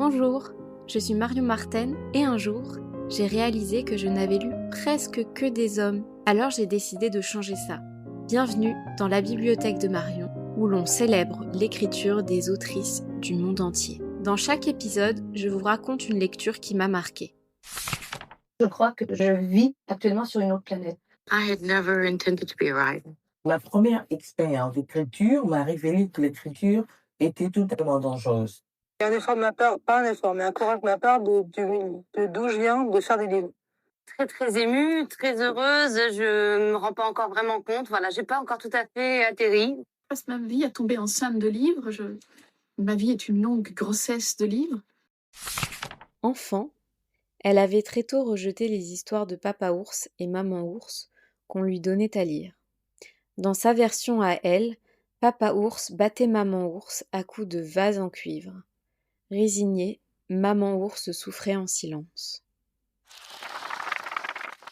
Bonjour, je suis Marion Marten et un jour, j'ai réalisé que je n'avais lu presque que des hommes. Alors j'ai décidé de changer ça. Bienvenue dans la bibliothèque de Marion, où l'on célèbre l'écriture des autrices du monde entier. Dans chaque épisode, je vous raconte une lecture qui m'a marquée. Je crois que je vis actuellement sur une autre planète. I had never intended to be a writer. Ma première expérience d'écriture m'a révélé que l'écriture était totalement dangereuse. Un effort de ma part, pas un effort, mais un courage de ma part de d'où je viens, de faire des livres. Très émue, très heureuse. Je me rends pas encore vraiment compte. Voilà, j'ai pas encore tout à fait atterri. Je passe ma vie à tomber enceinte de livres. Ma vie est une longue grossesse de livres. Enfant, elle avait très tôt rejeté les histoires de Papa Ours et Maman Ours qu'on lui donnait à lire. Dans sa version à elle, Papa Ours battait Maman Ours à coups de vase en cuivre. Résignée, Maman Ours souffrait en silence.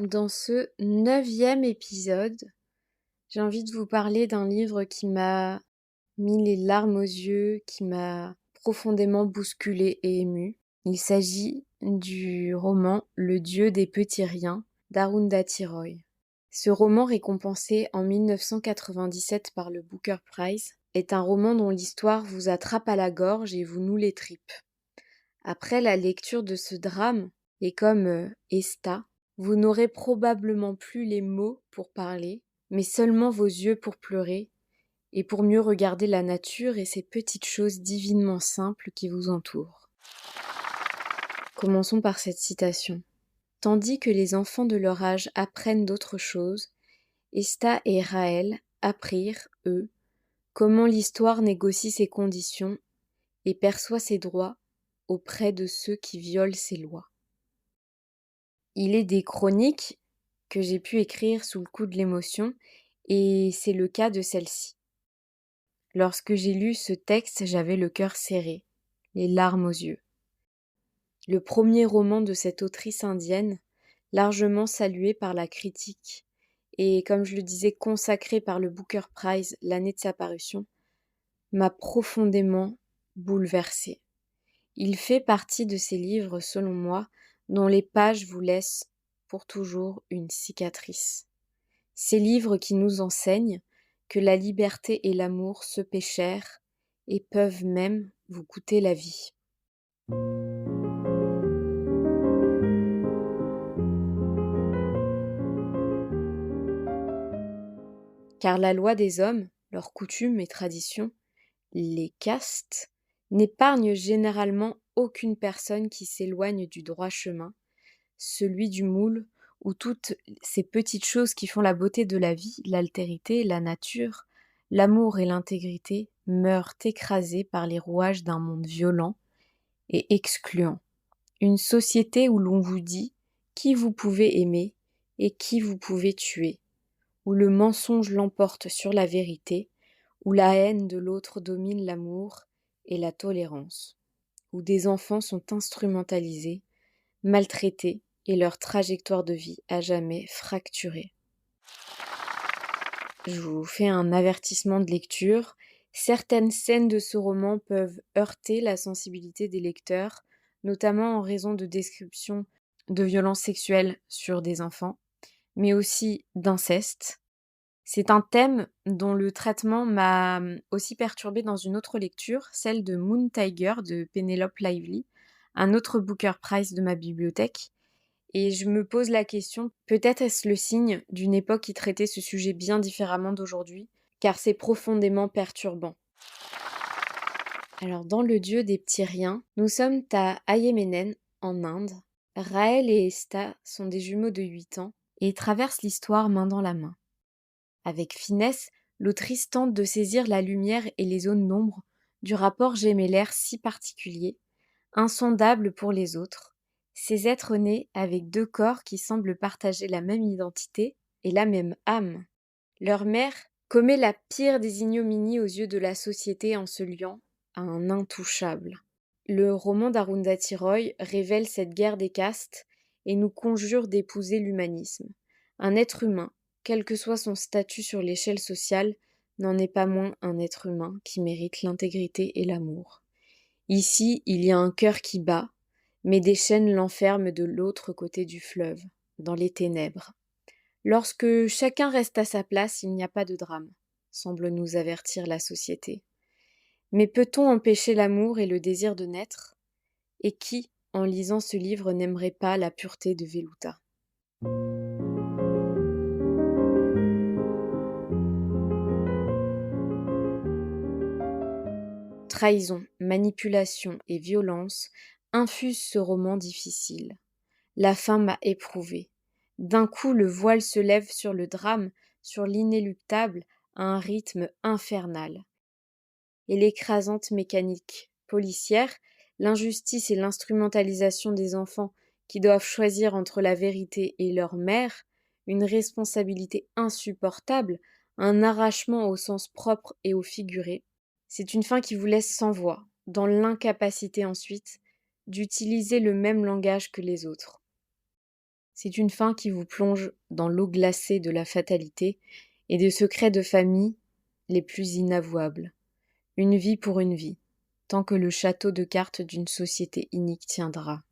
Dans ce 9e épisode, j'ai envie de vous parler d'un livre qui m'a mis les larmes aux yeux, qui m'a profondément bousculée et émue. Il s'agit du roman Le Dieu des petits riens d'Arundhati Roy. Ce roman, récompensé en 1997 par le Booker Prize, est un roman dont l'histoire vous attrape à la gorge et vous noue les tripes. Après la lecture de ce drame, et comme Esta, vous n'aurez probablement plus les mots pour parler, mais seulement vos yeux pour pleurer, et pour mieux regarder la nature et ces petites choses divinement simples qui vous entourent. Commençons par cette citation. Tandis que les enfants de leur âge apprennent d'autres choses, Esta et Raël apprirent, eux, comment l'histoire négocie ses conditions et perçoit ses droits auprès de ceux qui violent ses lois. Il est des chroniques que j'ai pu écrire sous le coup de l'émotion, et c'est le cas de celle-ci. Lorsque j'ai lu ce texte, j'avais le cœur serré, les larmes aux yeux. Le premier roman de cette autrice indienne, largement salué par la critique, et comme je le disais, consacré par le Booker Prize l'année de sa parution, m'a profondément bouleversée. Il fait partie de ces livres, selon moi, dont les pages vous laissent pour toujours une cicatrice. Ces livres qui nous enseignent que la liberté et l'amour se paient cher et peuvent même vous coûter la vie. Car la loi des hommes, leurs coutumes et traditions, les castes, n'épargnent généralement aucune personne qui s'éloigne du droit chemin, celui du moule, où toutes ces petites choses qui font la beauté de la vie, l'altérité, la nature, l'amour et l'intégrité, meurent écrasées par les rouages d'un monde violent et excluant. Une société où l'on vous dit qui vous pouvez aimer et qui vous pouvez tuer, où le mensonge l'emporte sur la vérité, où la haine de l'autre domine l'amour et la tolérance, où des enfants sont instrumentalisés, maltraités et leur trajectoire de vie à jamais fracturée. Je vous fais un avertissement de lecture. Certaines scènes de ce roman peuvent heurter la sensibilité des lecteurs, notamment en raison de descriptions de violences sexuelles sur des enfants, mais aussi d'inceste. C'est un thème dont le traitement m'a aussi perturbée dans une autre lecture, celle de Moon Tiger de Penelope Lively, un autre Booker Prize de ma bibliothèque. Et je me pose la question, peut-être est-ce le signe d'une époque qui traitait ce sujet bien différemment d'aujourd'hui, car c'est profondément perturbant. Alors dans Le Dieu des petits riens, nous sommes à Ayemenen, en Inde. Raël et Esta sont des jumeaux de 8 ans et traversent l'histoire main dans la main. Avec finesse, l'autrice tente de saisir la lumière et les zones d'ombre du rapport gémellaire si particulier, insondable pour les autres, ces êtres nés avec 2 corps qui semblent partager la même identité et la même âme. Leur mère commet la pire des ignominies aux yeux de la société en se liant à un intouchable. Le roman d'Arundhati Roy révèle cette guerre des castes et nous conjure d'épouser l'humanisme. Un être humain, quel que soit son statut sur l'échelle sociale, n'en est pas moins un être humain qui mérite l'intégrité et l'amour. Ici, il y a un cœur qui bat, mais des chaînes l'enferment de l'autre côté du fleuve, dans les ténèbres. Lorsque chacun reste à sa place, il n'y a pas de drame, semble nous avertir la société. Mais peut-on empêcher l'amour et le désir de naître? Et qui, en lisant ce livre, n'aimerait pas la pureté de Veluta? Trahison, manipulation et violence infusent ce roman difficile. La fin m'a éprouvée. D'un coup, le voile se lève sur le drame, sur l'inéluctable, à un rythme infernal. Et l'écrasante mécanique policière, l'injustice et l'instrumentalisation des enfants qui doivent choisir entre la vérité et leur mère, une responsabilité insupportable, un arrachement au sens propre et au figuré, c'est une fin qui vous laisse sans voix, dans l'incapacité ensuite d'utiliser le même langage que les autres. C'est une fin qui vous plonge dans l'eau glacée de la fatalité et des secrets de famille les plus inavouables. Une vie pour une vie, tant que le château de cartes d'une société inique tiendra.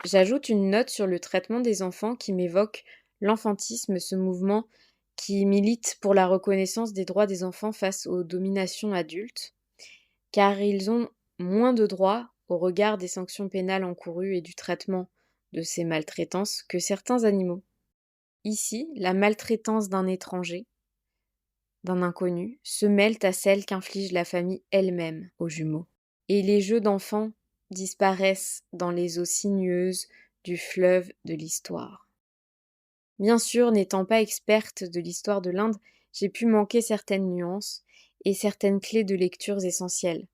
J'ajoute une note sur le traitement des enfants qui m'évoque l'enfantisme, ce mouvement qui milite pour la reconnaissance des droits des enfants face aux dominations adultes, car ils ont moins de droits au regard des sanctions pénales encourues et du traitement de ces maltraitances que certains animaux. Ici, la maltraitance d'un étranger, d'un inconnu, se mêle à celle qu'inflige la famille elle-même aux jumeaux. Et les jeux d'enfants disparaissent dans les eaux sinueuses du fleuve de l'histoire. Bien sûr, n'étant pas experte de l'histoire de l'Inde, j'ai pu manquer certaines nuances et certaines clés de lectures essentielles.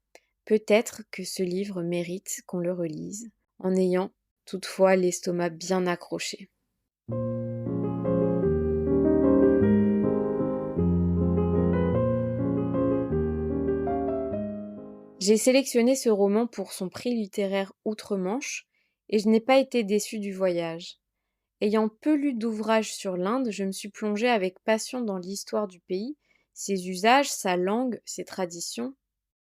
Peut-être que ce livre mérite qu'on le relise, en ayant toutefois l'estomac bien accroché. J'ai sélectionné ce roman pour son prix littéraire outre-Manche et je n'ai pas été déçue du voyage. Ayant peu lu d'ouvrages sur l'Inde, je me suis plongée avec passion dans l'histoire du pays, ses usages, sa langue, ses traditions.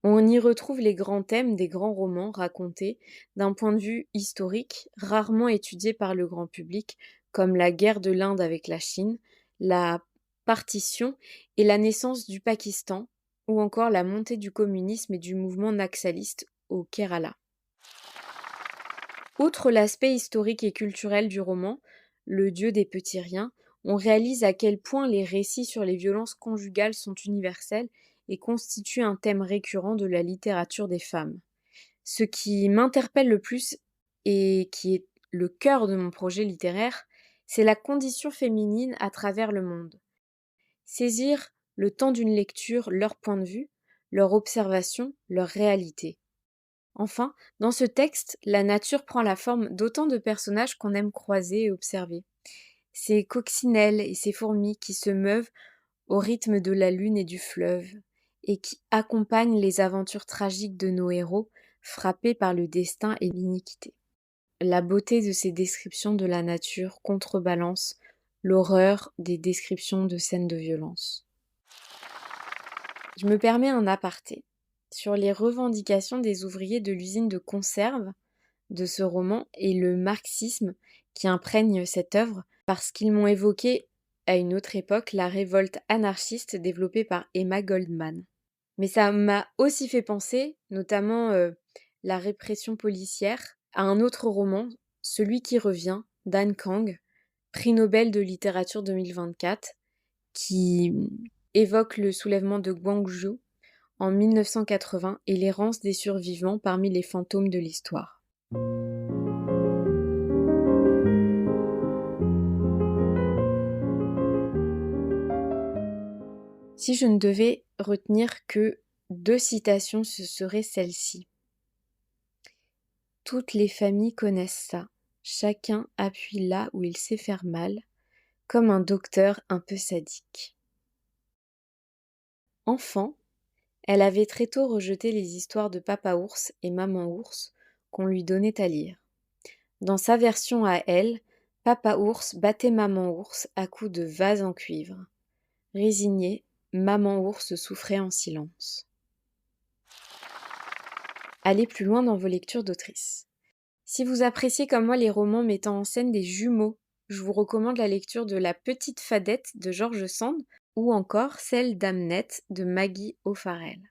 On y retrouve les grands thèmes des grands romans racontés d'un point de vue historique, rarement étudié par le grand public, comme la guerre de l'Inde avec la Chine, la partition et la naissance du Pakistan, ou encore la montée du communisme et du mouvement naxaliste au Kerala. Outre l'aspect historique et culturel du roman, Le Dieu des petits riens, on réalise à quel point les récits sur les violences conjugales sont universels et constituent un thème récurrent de la littérature des femmes. Ce qui m'interpelle le plus et qui est le cœur de mon projet littéraire, c'est la condition féminine à travers le monde. Saisir le temps d'une lecture, leur point de vue, leur observation, leur réalité. Enfin, dans ce texte, la nature prend la forme d'autant de personnages qu'on aime croiser et observer. Ces coccinelles et ces fourmis qui se meuvent au rythme de la lune et du fleuve, et qui accompagnent les aventures tragiques de nos héros, frappés par le destin et l'iniquité. La beauté de ces descriptions de la nature contrebalance l'horreur des descriptions de scènes de violence. Je me permets un aparté sur les revendications des ouvriers de l'usine de conserve de ce roman et le marxisme qui imprègne cette œuvre, parce qu'ils m'ont évoqué à une autre époque la révolte anarchiste développée par Emma Goldman. Mais ça m'a aussi fait penser, notamment la répression policière, à un autre roman, Celui qui revient, d'Anne Kang, prix Nobel de littérature 2024, qui évoque le soulèvement de Gwangju en 1980 et l'errance des survivants parmi les fantômes de l'histoire. Si je ne devais retenir que 2 citations, ce serait celle-ci. Toutes les familles connaissent ça. Chacun appuie là où il sait faire mal, comme un docteur un peu sadique. Enfant, elle avait très tôt rejeté les histoires de Papa Ours et Maman Ours qu'on lui donnait à lire. Dans sa version à elle, Papa Ours battait Maman Ours à coups de vase en cuivre. Résignée, Maman Ours souffrait en silence. Allez plus loin dans vos lectures d'autrices. Si vous appréciez comme moi les romans mettant en scène des jumeaux, je vous recommande la lecture de La Petite Fadette de George Sand ou encore celle d'Hamnet de Maggie O'Farrell.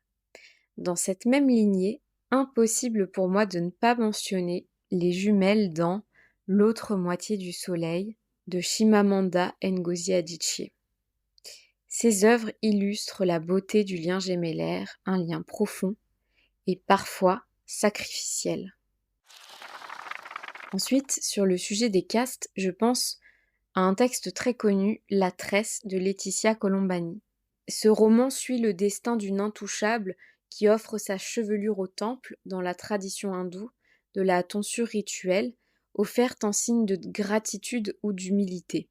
Dans cette même lignée, impossible pour moi de ne pas mentionner les jumelles dans L'autre moitié du soleil de Chimamanda Ngozi Adichie. Ces œuvres illustrent la beauté du lien gémellaire, un lien profond et parfois sacrificiel. Ensuite, sur le sujet des castes, je pense à un texte très connu, La Tresse de Laetitia Colombani. Ce roman suit le destin d'une intouchable qui offre sa chevelure au temple dans la tradition hindoue de la tonsure rituelle, offerte en signe de gratitude ou d'humilité.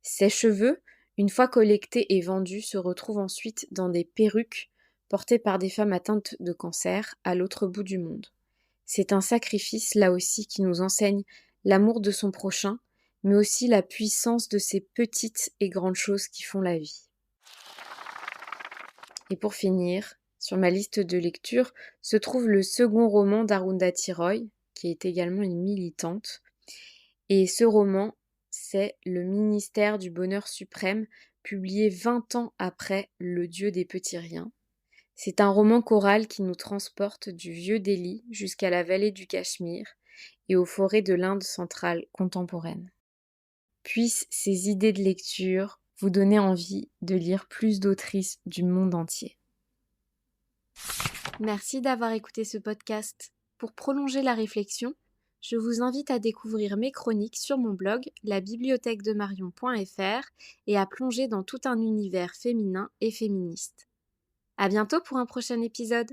Ses cheveux, une fois collectés et vendus, se retrouvent ensuite dans des perruques portées par des femmes atteintes de cancer à l'autre bout du monde. C'est un sacrifice, là aussi, qui nous enseigne l'amour de son prochain, mais aussi la puissance de ces petites et grandes choses qui font la vie. Et pour finir, sur ma liste de lecture se trouve le second roman d'Arundhati Roy, qui est également une militante. Et ce roman, c'est Le ministère du bonheur suprême, publié 20 ans après Le Dieu des petits riens. C'est un roman choral qui nous transporte du vieux Delhi jusqu'à la vallée du Cachemire et aux forêts de l'Inde centrale contemporaine. Puissent ces idées de lecture vous donner envie de lire plus d'autrices du monde entier. Merci d'avoir écouté ce podcast. Pour prolonger la réflexion, je vous invite à découvrir mes chroniques sur mon blog labibliothèquedemarion.fr et à plonger dans tout un univers féminin et féministe. À bientôt pour un prochain épisode.